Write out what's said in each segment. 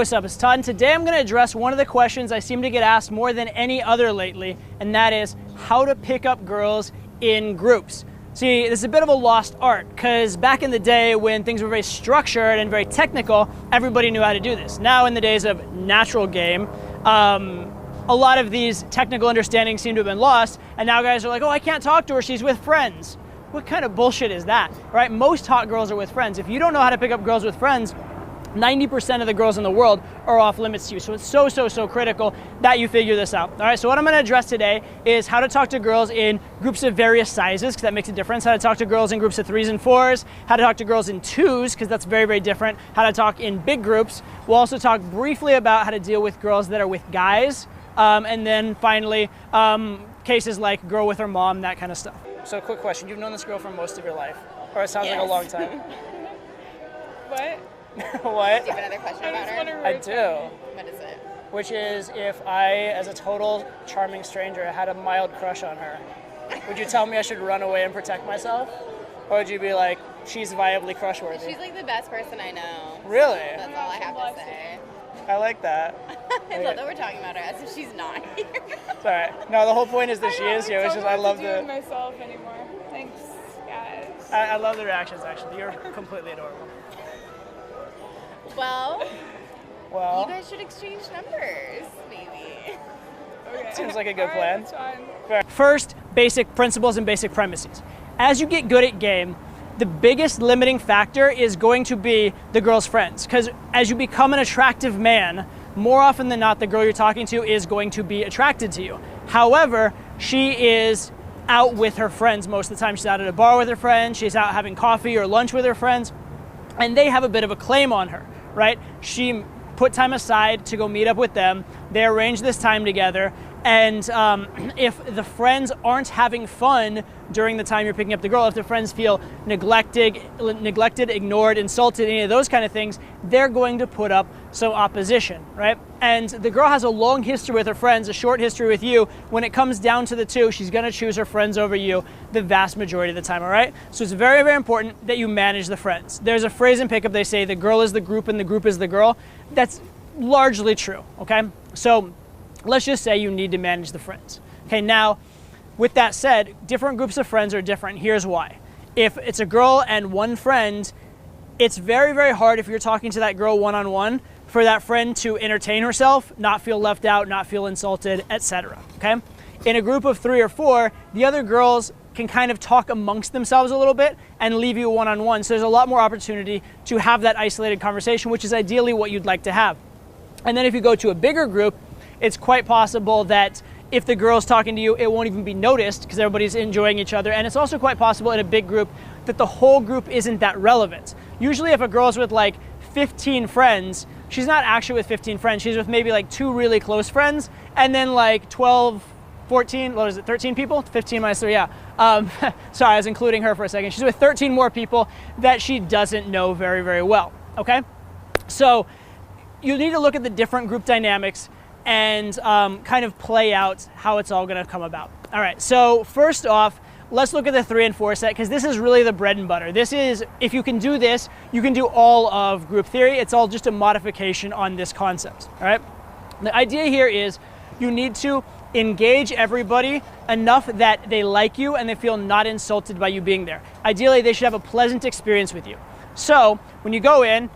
what's up? It's Todd, and today I'm going to address one of the questions I seem to get asked more than any other lately, and that is how to pick up girls in groups. See, this is a bit of a lost art, because back in the day when things were very structured and very technical, everybody knew how to do this. Now in the days of natural game, a lot of these technical understandings seem to have been lost, and now guys are like, oh, I can't talk to her, she's with friends. What kind of bullshit is that, right? Most hot girls are with friends. If you don't know how to pick up girls with friends, 90% of the girls in the world are off limits to you. So it's so critical that you figure this out. All right, so what I'm gonna address today is how to talk to girls in groups of various sizes, because that makes a difference. How to talk to girls in groups of 3s and 4s, how to talk to girls in 2s, because that's very different. How to talk in big groups. We'll also talk briefly about how to deal with girls that are with guys. And then finally, cases like girl with her mom, that kind of stuff. So quick question, you've known this girl for most of your life, or it sounds like a long time. What? What? Do you have another question about her? I do. What is it? Which is, if I, as a total charming stranger, had a mild crush on her, would you tell me I should run away and protect myself? Or would you be like, she's viably crush-worthy? She's like the best person I know. Really? That's all I have to say. I like that. I love that we're talking about her as if she's not here. It's all right. No, the whole point is that she is here. It's just I love the... myself anymore. Thanks, guys. I love the reactions, actually. You're completely adorable. Well, Well, you guys should exchange numbers, maybe. Okay. seems like a good plan. That's fine. Fair. First, basic principles and basic premises. As you get good at game, the biggest limiting factor is going to be the girl's friends. Because as you become an attractive man, more often than not, the girl you're talking to is going to be attracted to you. However, she is out with her friends most of the time. She's out at a bar with her friends, she's out having coffee or lunch with her friends, and they have a bit of a claim on her, right? She put time aside to go meet up with them, they arrange this time together, and if the friends aren't having fun during the time you're picking up the girl, if the friends feel neglected, ignored, insulted, any of those kind of things, they're going to put up some opposition, right? And the girl has a long history with her friends, a short history with you. When it comes down to the two, she's gonna choose her friends over you the vast majority of the time, all right? So it's very important that you manage the friends. There's a phrase in pickup, they say the girl is the group and the group is the girl. That's largely true, okay? So let's just say you need to manage the friends. Okay, now, with that said, different groups of friends are different. Here's why. If it's a girl and one friend, it's very hard if you're talking to that girl one-on-one for that friend to entertain herself, not feel left out, not feel insulted, etc. Okay? In a group of 3 or 4, the other girls can kind of talk amongst themselves a little bit and leave you one-on-one. So there's a lot more opportunity to have that isolated conversation, which is ideally what you'd like to have. And then if you go to a bigger group, it's quite possible that if the girl's talking to you, it won't even be noticed because everybody's enjoying each other. And it's also quite possible in a big group that the whole group isn't that relevant. Usually if a girl's with like 15 friends, she's not actually with 15 friends. She's with maybe like 2 really close friends and then like 12, 14, what is it, 13 people? 15 minus 3, yeah. Sorry, I was including her for a second. She's with 13 more people that she doesn't know very well, okay? So you need to look at the different group dynamics and kind of play out how it's all gonna come about. All right, so first off, let's look at the 3 and 4 set, because this is really the bread and butter. This is, if you can do this, you can do all of group theory. It's all just a modification on this concept, all right? The idea here is you need to engage everybody enough that they like you and they feel not insulted by you being there. Ideally, they should have a pleasant experience with you. So when you go in,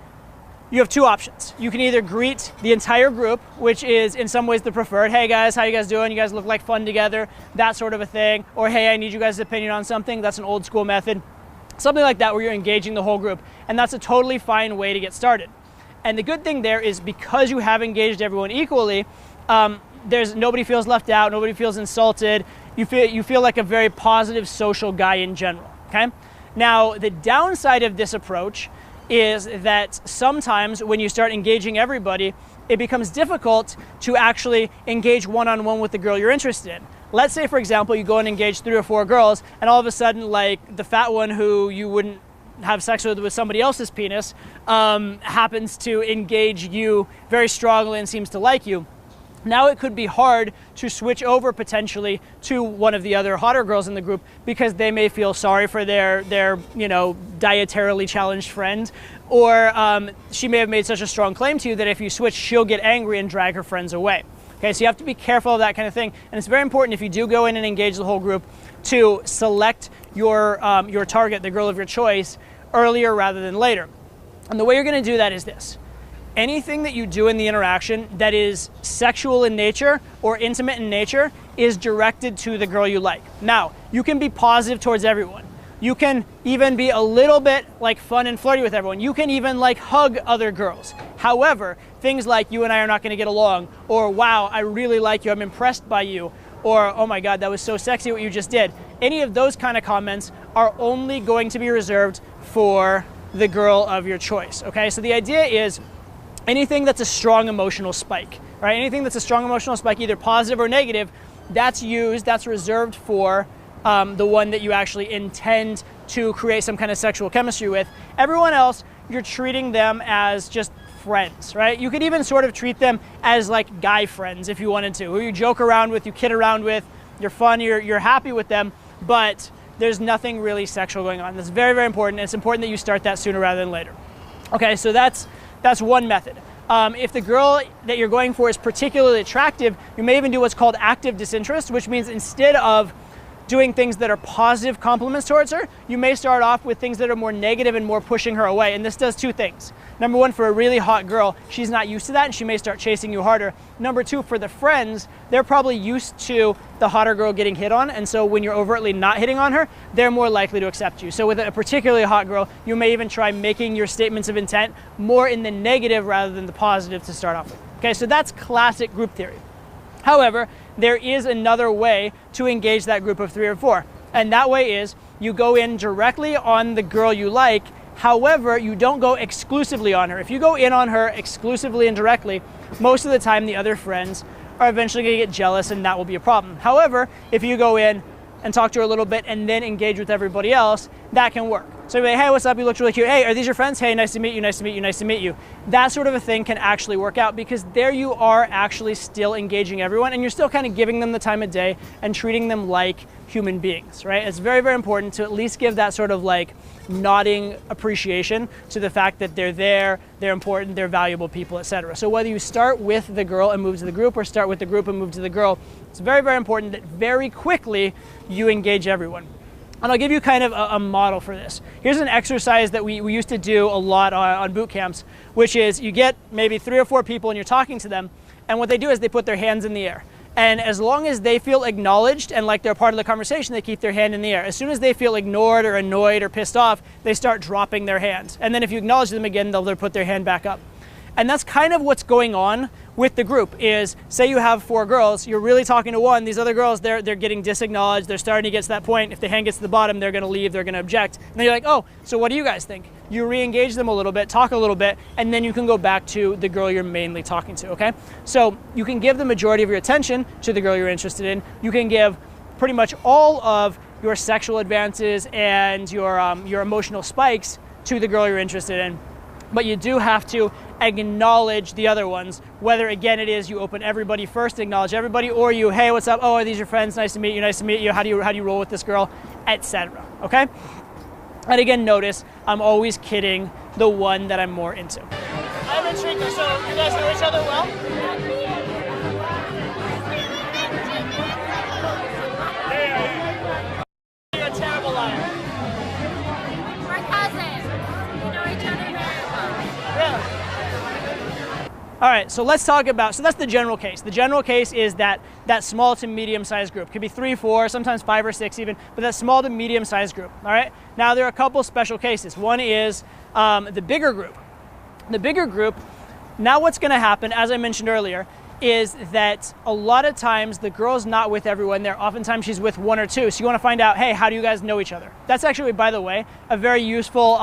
you have 2 options. You can either greet the entire group, which is in some ways the preferred. Hey guys, how you guys doing? You guys look like fun together, that sort of a thing. Or hey, I need you guys' opinion on something. That's an old school method. Something like that where you're engaging the whole group. And that's a totally fine way to get started. And the good thing there is because you have engaged everyone equally, nobody feels left out, nobody feels insulted. You feel like a very positive social guy in general, okay? Now, the downside of this approach is that sometimes when you start engaging everybody, it becomes difficult to actually engage one-on-one with the girl you're interested in. Let's say, for example, you go and engage 3 or 4 girls, and all of a sudden, like, the fat one who you wouldn't have sex with somebody else's penis happens to engage you very strongly and seems to like you. Now it could be hard to switch over potentially to one of the other hotter girls in the group because they may feel sorry for their dietarily challenged friend, or she may have made such a strong claim to you that if you switch, she'll get angry and drag her friends away. Okay, so you have to be careful of that kind of thing, and it's very important if you do go in and engage the whole group to select your target, the girl of your choice, earlier rather than later. And the way you're going to do that is this. Anything that you do in the interaction that is sexual in nature or intimate in nature is directed to the girl you like. Now, you can be positive towards everyone. You can even be a little bit like fun and flirty with everyone. You can even like hug other girls. However, things like you and I are not going to get along, or wow, I really like you, I'm impressed by you, or oh my God, that was so sexy what you just did. Any of those kind of comments are only going to be reserved for the girl of your choice, okay? So the idea is anything that's a strong emotional spike, right? Anything that's a strong emotional spike, either positive or negative, that's reserved for the one that you actually intend to create some kind of sexual chemistry with. Everyone else, you're treating them as just friends, right? You could even sort of treat them as like guy friends if you wanted to, who you joke around with, you kid around with, you're fun, you're happy with them, but there's nothing really sexual going on. That's very, very important. It's important that you start that sooner rather than later. Okay, so that's one method. If the girl that you're going for is particularly attractive, you may even do what's called active disinterest, which means instead of doing things that are positive compliments towards her, you may start off with things that are more negative and more pushing her away. And this does two things. Number one, for a really hot girl, she's not used to that and she may start chasing you harder. Number two, for the friends, they're probably used to the hotter girl getting hit on, and so when you're overtly not hitting on her, they're more likely to accept you. So with a particularly hot girl, you may even try making your statements of intent more in the negative rather than the positive to start off with. Okay, so that's classic group theory. However, there is another way to engage that group of 3 or 4. And that way is you go in directly on the girl you like. However, you don't go exclusively on her. If you go in on her exclusively and directly, most of the time the other friends are eventually going to get jealous and that will be a problem. However, if you go in and talk to her a little bit and then engage with everybody else, that can work. So you're like, hey, what's up? You look really cute. Hey, are these your friends? Hey, nice to meet you, nice to meet you, nice to meet you. That sort of a thing can actually work out because there you are actually still engaging everyone and you're still kind of giving them the time of day and treating them like human beings, right? It's very, very important to at least give that sort of like nodding appreciation to the fact that they're there, they're important, they're valuable people, etc. So whether you start with the girl and move to the group or start with the group and move to the girl, it's very, very important that very quickly you engage everyone. And I'll give you kind of a model for this. Here's an exercise that we used to do a lot on boot camps, which is you get maybe 3 or 4 people and you're talking to them, and what they do is they put their hands in the air. And as long as they feel acknowledged and like they're part of the conversation, they keep their hand in the air. As soon as they feel ignored or annoyed or pissed off, they start dropping their hand. And then if you acknowledge them again, they'll put their hand back up. And that's kind of what's going on with the group is, say you have 4 girls, you're really talking to one, these other girls, they're getting disacknowledged, they're starting to get to that point. If the hand gets to the bottom, they're gonna leave, they're gonna object. And then you're like, oh, so what do you guys think? You re-engage them a little bit, talk a little bit, and then you can go back to the girl you're mainly talking to, okay? So you can give the majority of your attention to the girl you're interested in. You can give pretty much all of your sexual advances and your emotional spikes to the girl you're interested in. But you do have to acknowledge the other ones, whether again it is you open everybody first, acknowledge everybody, or you, hey, what's up? Oh, are these your friends? Nice to meet you, nice to meet you. How do you roll with this girl, etc. Okay? And again, notice I'm always kidding the one that I'm more into. I'm intrigued, so you guys know each other well? You're a terrible liar. We're cousins. We know each other very well. Really? All right, so let's talk about, so that's the general case. The general case is that small to medium-sized group. Could be 3, 4, sometimes 5 or 6 even, but that small to medium-sized group, all right? Now, there are a couple special cases. One is the bigger group. The bigger group, now what's gonna happen, as I mentioned earlier, is that a lot of times the girl's not with everyone there. Oftentimes she's with 1 or 2. So you want to find out, hey, how do you guys know each other? That's actually, by the way, a very useful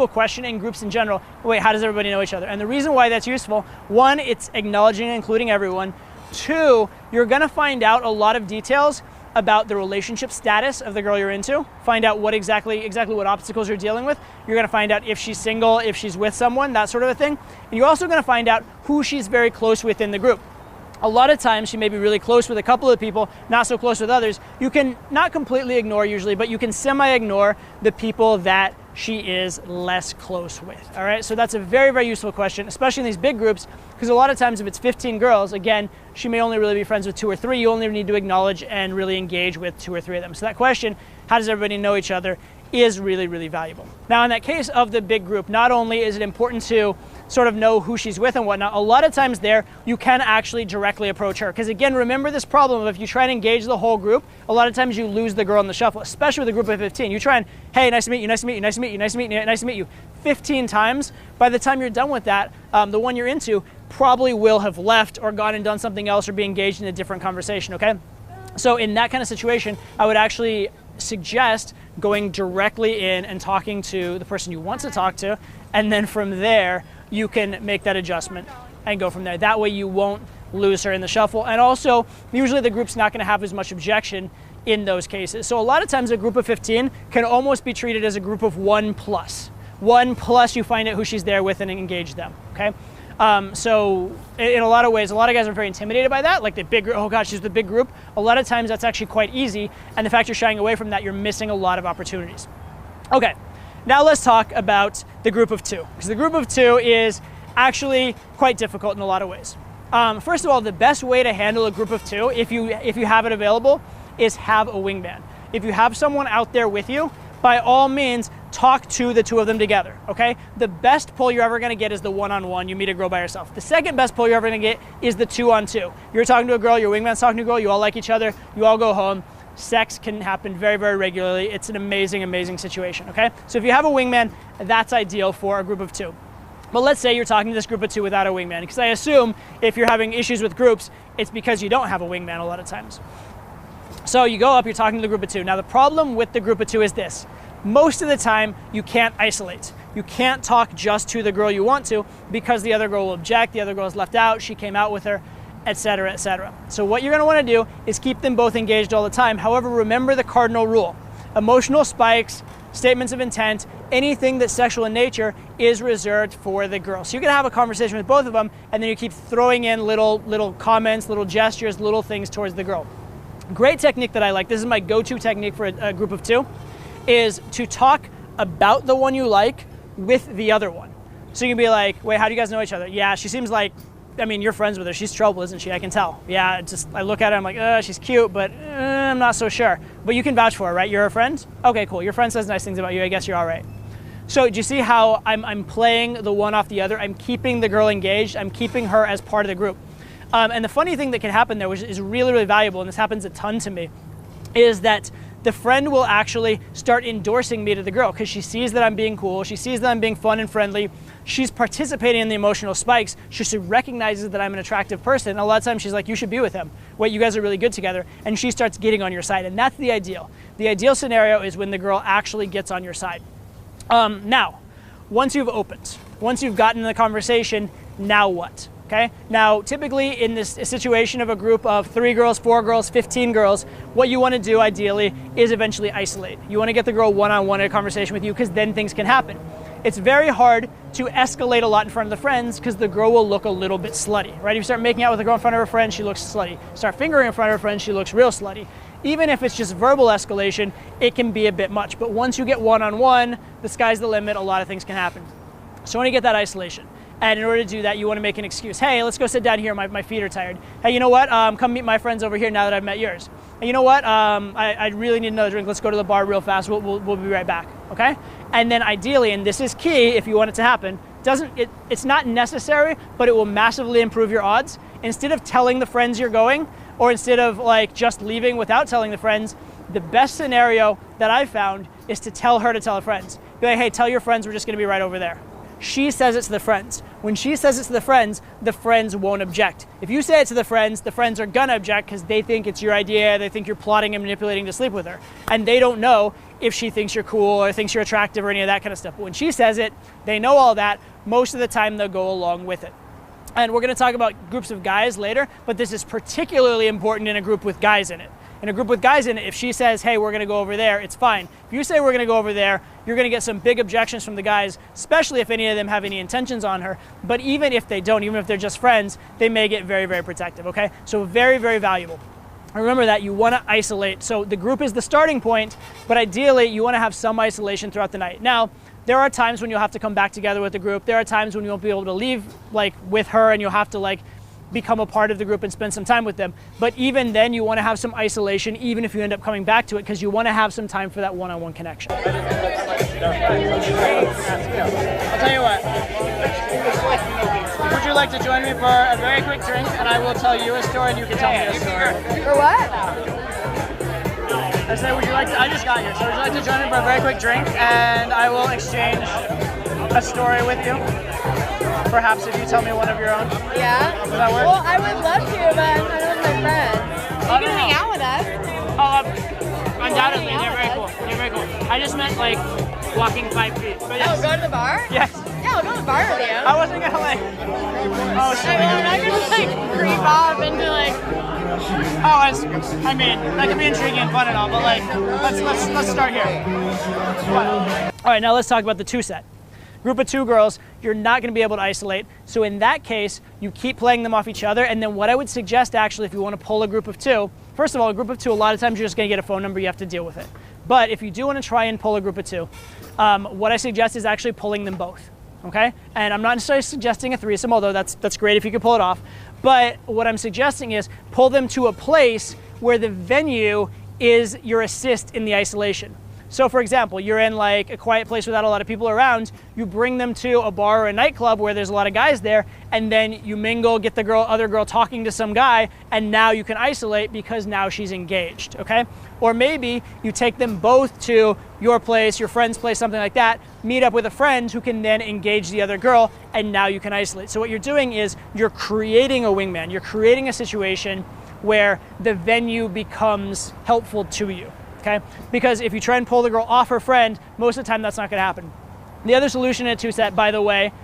question in groups in general. Wait, how does everybody know each other? And the reason why that's useful, 1, it's acknowledging and including everyone. 2, you're going to find out a lot of details about the relationship status of the girl you're into. Find out what exactly what obstacles you're dealing with. You're gonna find out if she's single, if she's with someone, that sort of a thing. And you're also gonna find out who she's very close with in the group. A lot of times she may be really close with a couple of people, not so close with others. You can not completely ignore usually, but you can semi-ignore the people that she is less close with. All right, so that's a very, very useful question, especially in these big groups, because a lot of times if it's 15 girls, again, she may only really be friends with 2 or 3. You only need to acknowledge and really engage with 2 or 3 of them. So that question, how does everybody know each other, is really, really valuable. Now, in that case of the big group, not only is it important to sort of know who she's with and whatnot, a lot of times there, you can actually directly approach her. Because again, remember this problem of if you try and engage the whole group, a lot of times you lose the girl in the shuffle, especially with a group of 15. You try and, hey, nice to meet you, nice to meet you, nice to meet you, nice to meet you, nice to meet you, 15 times. By the time you're done with that, the one you're into probably will have left or gone and done something else or be engaged in a different conversation, okay? So in that kind of situation, I would actually suggest going directly in and talking to the person you want to talk to, and then from there you can make that adjustment and go from there. That way you won't lose her in the shuffle, and also usually the group's not going to have as much objection in those cases. So a lot of times a group of 15 can almost be treated as a group of 1+. 1+ you find out who she's there with and engage them, okay? So in a lot of ways, a lot of guys are very intimidated by that, like the big group, oh gosh, she's the big group. A lot of times that's actually quite easy, and the fact you're shying away from that, you're missing a lot of opportunities. Okay, now let's talk about the group of 2, because the group of 2 is actually quite difficult in a lot of ways. First of all, the best way to handle a group of 2, if you have it available, is have a wingman. If you have someone out there with you, by all means, talk to the 2 of them together, okay? The best pull you're ever gonna get is the one-on-one, you meet a girl by yourself. The second best pull you're ever gonna get is the 2-on-2. You're talking to a girl, your wingman's talking to a girl, you all like each other, you all go home. Sex can happen very, very regularly. It's an amazing, amazing situation, okay? So if you have a wingman, that's ideal for a group of 2. But let's say you're talking to this group of 2 without a wingman, because I assume if you're having issues with groups, it's because you don't have a wingman a lot of times. So you go up, you're talking to the group of 2. Now the problem with the group of 2 is this. Most of the time, you can't isolate. You can't talk just to the girl you want to because the other girl will object, the other girl is left out, she came out with her, etc., etc. So what you're gonna wanna do is keep them both engaged all the time. However, remember the cardinal rule. Emotional spikes, statements of intent, anything that's sexual in nature is reserved for the girl. So you can have a conversation with both of them, and then you keep throwing in little comments, little gestures, little things towards the girl. Great technique that I like, this is my go-to technique for a group of 2, is to talk about the one you like with the other one. So you can be like, wait, how do you guys know each other? Yeah, she seems like, I mean, you're friends with her. She's trouble, isn't she? I can tell. Yeah, I look at her, I'm like, she's cute, but I'm not so sure. But you can vouch for her, right? You're her friend? Okay, cool. Your friend says nice things about you. I guess you're all right. So do you see how I'm playing the one off the other? I'm keeping the girl engaged. I'm keeping her as part of the group. And the funny thing that can happen there, which is really, really valuable, and this happens a ton to me, is that the friend will actually start endorsing me to the girl because she sees that I'm being cool, she sees that I'm being fun and friendly, she's participating in the emotional spikes, she recognizes that I'm an attractive person, and a lot of times she's like, you should be with him, wait, you guys are really good together, and she starts getting on your side, and that's the ideal. The ideal scenario is when the girl actually gets on your side. Now, once you've opened, once you've gotten in the conversation, now what? Okay? Now, typically in this situation of a group of 3 girls, 4 girls, 15 girls, what you want to do ideally is eventually isolate. You want to get the girl one-on-one in a conversation with you because then things can happen. It's very hard to escalate a lot in front of the friends because the girl will look a little bit slutty, right? If you start making out with a girl in front of her friends, she looks slutty. Start fingering in front of her friends, she looks real slutty. Even if it's just verbal escalation, it can be a bit much. But once you get one-on-one, the sky's the limit, a lot of things can happen. So you want to get that isolation. And in order to do that, you want to make an excuse. Hey, let's go sit down here. My feet are tired. Hey, you know what? Come meet my friends over here now that I've met yours. Hey, you know what? I really need another drink. Let's go to the bar real fast. We'll be right back. Okay? And then ideally, and this is key if you want it to happen, it's not necessary, but it will massively improve your odds. Instead of telling the friends you're going, or instead of like just leaving without telling the friends, the best scenario that I've found is to tell her to tell her friends. Be like, hey, tell your friends we're just going to be right over there. She says it to the friends. When she says it to the friends won't object. If you say it to the friends are gonna object because they think it's your idea, they think you're plotting and manipulating to sleep with her. And they don't know if she thinks you're cool or thinks you're attractive or any of that kind of stuff. But when she says it, they know all that. Most of the time they'll go along with it. And we're gonna talk about groups of guys later, but this is particularly important in a group with guys in it. In a group with guys in it, if she says, hey, we're gonna go over there, it's fine. If you say we're gonna go over there, you're gonna get some big objections from the guys, especially if any of them have any intentions on her. But even if they don't, even if they're just friends, they may get very, very protective, okay? So very, very valuable. Remember that you wanna isolate. So the group is the starting point, but ideally you wanna have some isolation throughout the night. Now, there are times when you'll have to come back together with the group. There are times when you won't be able to leave like with her and you'll have to like become a part of the group and spend some time with them. But even then, you want to have some isolation, even if you end up coming back to it, because you want to have some time for that one-on-one connection. I'll tell you what. Would you like to join me for a very quick drink, and I will tell you a story, and you can tell me a story. For what? I said, would you like to? I just got here, so would you like to join me for a very quick drink, and I will exchange a story with you. Perhaps if you tell me one of your own. Yeah? Does that work? Well, I would love to, but I'm kind of with my friends. You can hang out with us. Undoubtedly, they're very cool. They're very cool. I just meant like walking 5 feet. But yes. Oh, go to the bar? Yes. Yeah, I'll go to the bar with you. I wasn't gonna like. Oh shit. I'm not gonna like creep off into like. I mean, that could be intriguing and fun and all, but like, let's start here. All right, now let's talk about the 2 set. Group of 2 girls, you're not going to be able to isolate. So in that case, you keep playing them off each other. And then what I would suggest actually, if you want to pull a group of 2, first of all, a group of 2, a lot of times you're just going to get a phone number, you have to deal with it. But if you do want to try and pull a group of 2, what I suggest is actually pulling them both. Okay? And I'm not necessarily suggesting a threesome, although that's great if you can pull it off. But what I'm suggesting is pull them to a place where the venue is your assist in the isolation. So for example, you're in like a quiet place without a lot of people around, you bring them to a bar or a nightclub where there's a lot of guys there, and then you mingle, get the other girl talking to some guy, and now you can isolate because now she's engaged, okay? Or maybe you take them both to your place, your friend's place, something like that, meet up with a friend who can then engage the other girl, and now you can isolate. So what you're doing is you're creating a wingman, you're creating a situation where the venue becomes helpful to you. Okay? Because if you try and pull the girl off her friend, most of the time that's not going to happen. The other solution in a 2 set, by the way,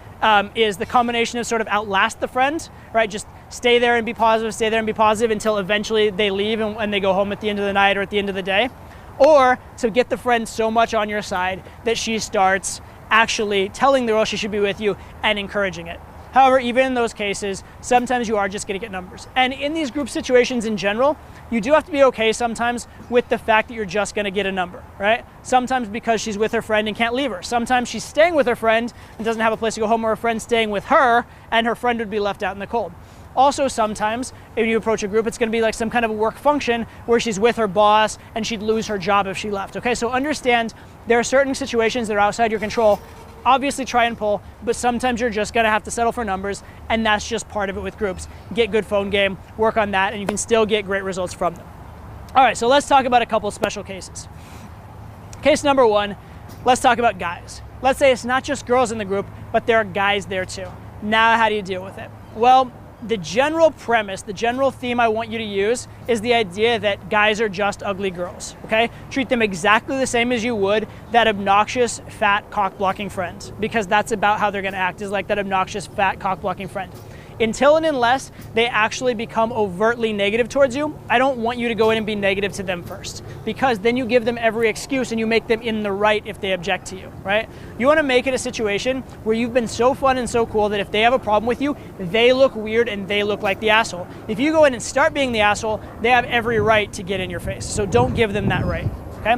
is the combination of sort of outlast the friend, right? Just stay there and be positive, stay there and be positive until eventually they leave and they go home at the end of the night or at the end of the day. Or to get the friend so much on your side that she starts actually telling the girl she should be with you and encouraging it. However, even in those cases, sometimes you are just going to get numbers. And in these group situations in general, you do have to be okay sometimes with the fact that you're just going to get a number, right? Sometimes because she's with her friend and can't leave her. Sometimes she's staying with her friend and doesn't have a place to go home, or her friend's staying with her and her friend would be left out in the cold. Also, sometimes if you approach a group, it's going to be like some kind of a work function where she's with her boss and she'd lose her job if she left. Okay, so understand there are certain situations that are outside your control. Obviously try and pull, but sometimes you're just gonna have to settle for numbers, and that's just part of it with groups. Get good phone game, work on that, and you can still get great results from them. All right, so let's talk about a couple special cases. Case number 1, let's talk about guys. Let's say it's not just girls in the group, but there are guys there too. Now, how do you deal with it? Well, the general premise, the general theme I want you to use is the idea that guys are just ugly girls, okay? Treat them exactly the same as you would that obnoxious, fat, cock-blocking friend, because that's about how they're gonna act, is like that obnoxious, fat, cock-blocking friend. Until and unless they actually become overtly negative towards you, I don't want you to go in and be negative to them first, because then you give them every excuse and you make them in the right if they object to you, right? You wanna make it a situation where you've been so fun and so cool that if they have a problem with you, they look weird and they look like the asshole. If you go in and start being the asshole, they have every right to get in your face. So don't give them that right, okay?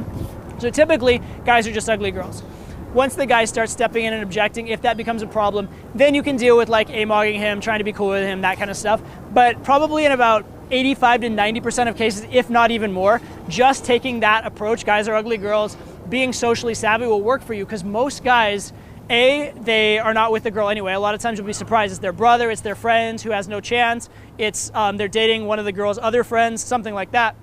So typically, guys are just ugly girls. Once the guy starts stepping in and objecting, if that becomes a problem, then you can deal with like amogging him, trying to be cool with him, that kind of stuff. But probably in about 85 to 90% of cases, if not even more, just taking that approach, guys are ugly girls, being socially savvy will work for you, because most guys, they are not with the girl anyway. A lot of times you'll be surprised. It's their brother, it's their friend who has no chance, it's they're dating one of the girl's other friends, something like that.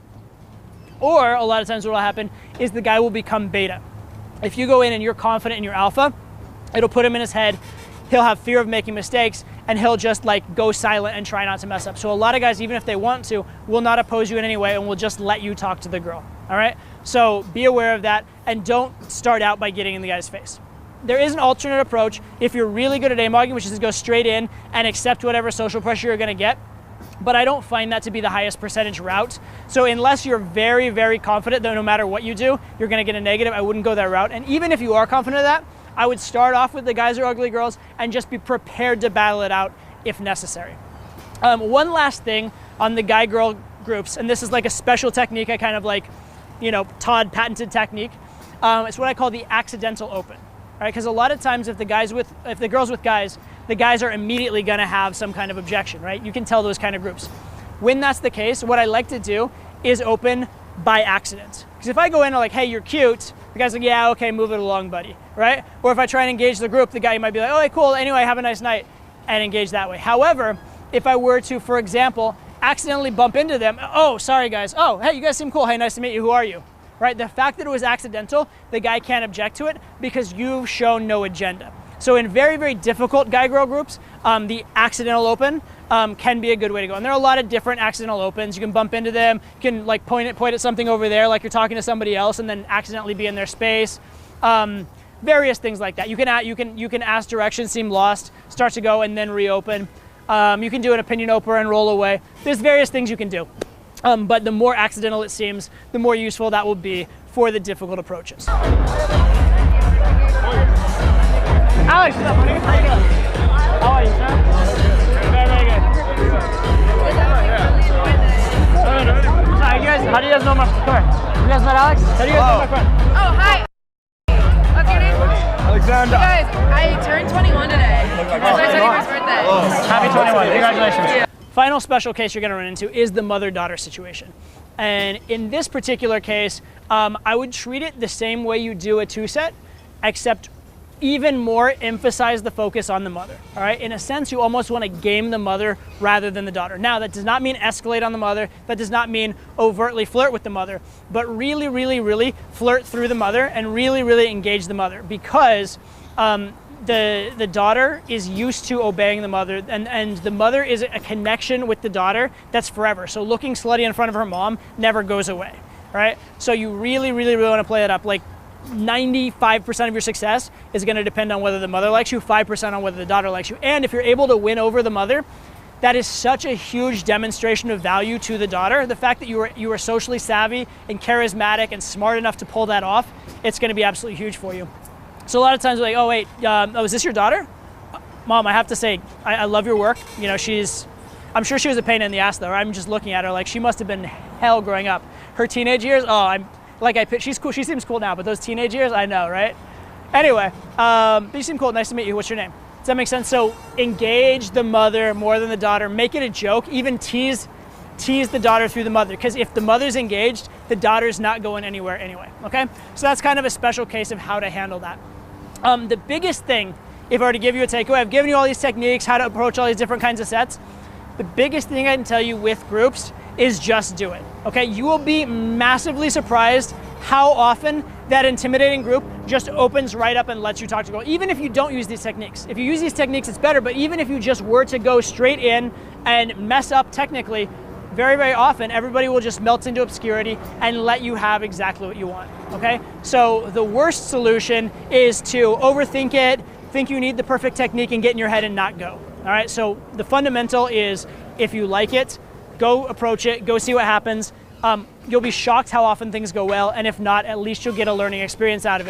Or a lot of times what will happen is the guy will become beta. If you go in and you're confident in your alpha, it'll put him in his head, he'll have fear of making mistakes, and he'll just like go silent and try not to mess up. So a lot of guys, even if they want to, will not oppose you in any way and will just let you talk to the girl, all right? So be aware of that, and don't start out by getting in the guy's face. There is an alternate approach if you're really good at amogging, which is to go straight in and accept whatever social pressure you're gonna get. But I don't find that to be the highest percentage route. So unless you're very, very confident that no matter what you do, you're gonna get a negative, I wouldn't go that route. And even if you are confident of that, I would start off with the guys are ugly girls and just be prepared to battle it out if necessary. One last thing on the guy-girl groups, and this is like a special technique, I kind of like, Todd patented technique. It's what I call the accidental open. right? Because a lot of times if the girls with guys, the guys are immediately gonna have some kind of objection, right? You can tell those kind of groups. When that's the case, what I like to do is open by accident. Because if I go in and like, hey, you're cute, the guy's like, yeah, okay, move it along, buddy, right? Or if I try and engage the group, the guy might be like, oh, hey, cool, anyway, have a nice night, and engage that way. However, if I were to, for example, accidentally bump into them, oh, sorry guys, oh, hey, you guys seem cool, hey, nice to meet you, who are you? Right? The fact that it was accidental, the guy can't object to it because you've shown no agenda. So in very, very difficult guy-girl groups, the accidental open can be a good way to go. And there are a lot of different accidental opens. You can bump into them, you can like point at something over there like you're talking to somebody else and then accidentally be in their space. Various things like that. You can ask directions, seem lost, start to go and then reopen. You can do an opinion opener and roll away. There's various things you can do. But the more accidental it seems, the more useful that will be for the difficult approaches. Alex, what's up, buddy? How you doing? How are you, sir? Very, very good. How do you guys know my friend? You guys met Alex? How do you guys know my friend? Oh, hi. What's your name? Alexander. Guys, I turned 21 today. It's my 21st birthday. Happy 21. Congratulations. Yeah. Final special case you're going to run into is the mother-daughter situation. And in this particular case, I would treat it the same way you do a two-set, except even more emphasize the focus on the mother, all right? In a sense, you almost want to game the mother rather than the daughter. Now, that does not mean escalate on the mother. That does not mean overtly flirt with the mother, but really, really, really flirt through the mother and really, really engage the mother because the daughter is used to obeying the mother and the mother is a connection with the daughter that's forever. So looking slutty in front of her mom never goes away, right? So you really, really, really want to play it up. Like 95% of your success is going to depend on whether the mother likes you, 5% on whether the daughter likes you. And if you're able to win over the mother, that is such a huge demonstration of value to the daughter. The fact that you are socially savvy and charismatic and smart enough to pull that off, it's going to be absolutely huge for you. So a lot of times we're like, oh wait, is this your daughter? Mom, I have to say, I love your work. You know, I'm sure she was a pain in the ass though. I'm just looking at her like she must have been hell growing up. Her teenage years, she's cool. She seems cool now, but those teenage years, I know, right? Anyway, you seem cool. Nice to meet you. What's your name? Does that make sense? So engage the mother more than the daughter. Make it a joke. Even tease the daughter through the mother. Because if the mother's engaged, the daughter's not going anywhere anyway. Okay? So that's kind of a special case of how to handle that. The biggest thing, if I were to give you a takeaway, I've given you all these techniques, how to approach all these different kinds of sets. The biggest thing I can tell you with groups is just do it, okay? You will be massively surprised how often that intimidating group just opens right up and lets you talk to girls, even if you don't use these techniques. If you use these techniques, it's better, but even if you just were to go straight in and mess up technically, very, very often, everybody will just melt into obscurity and let you have exactly what you want, okay? So the worst solution is to overthink it, think you need the perfect technique and get in your head and not go, all right? So the fundamental is if you like it, go approach it, go see what happens. You'll be shocked how often things go well, and if not, at least you'll get a learning experience out of it.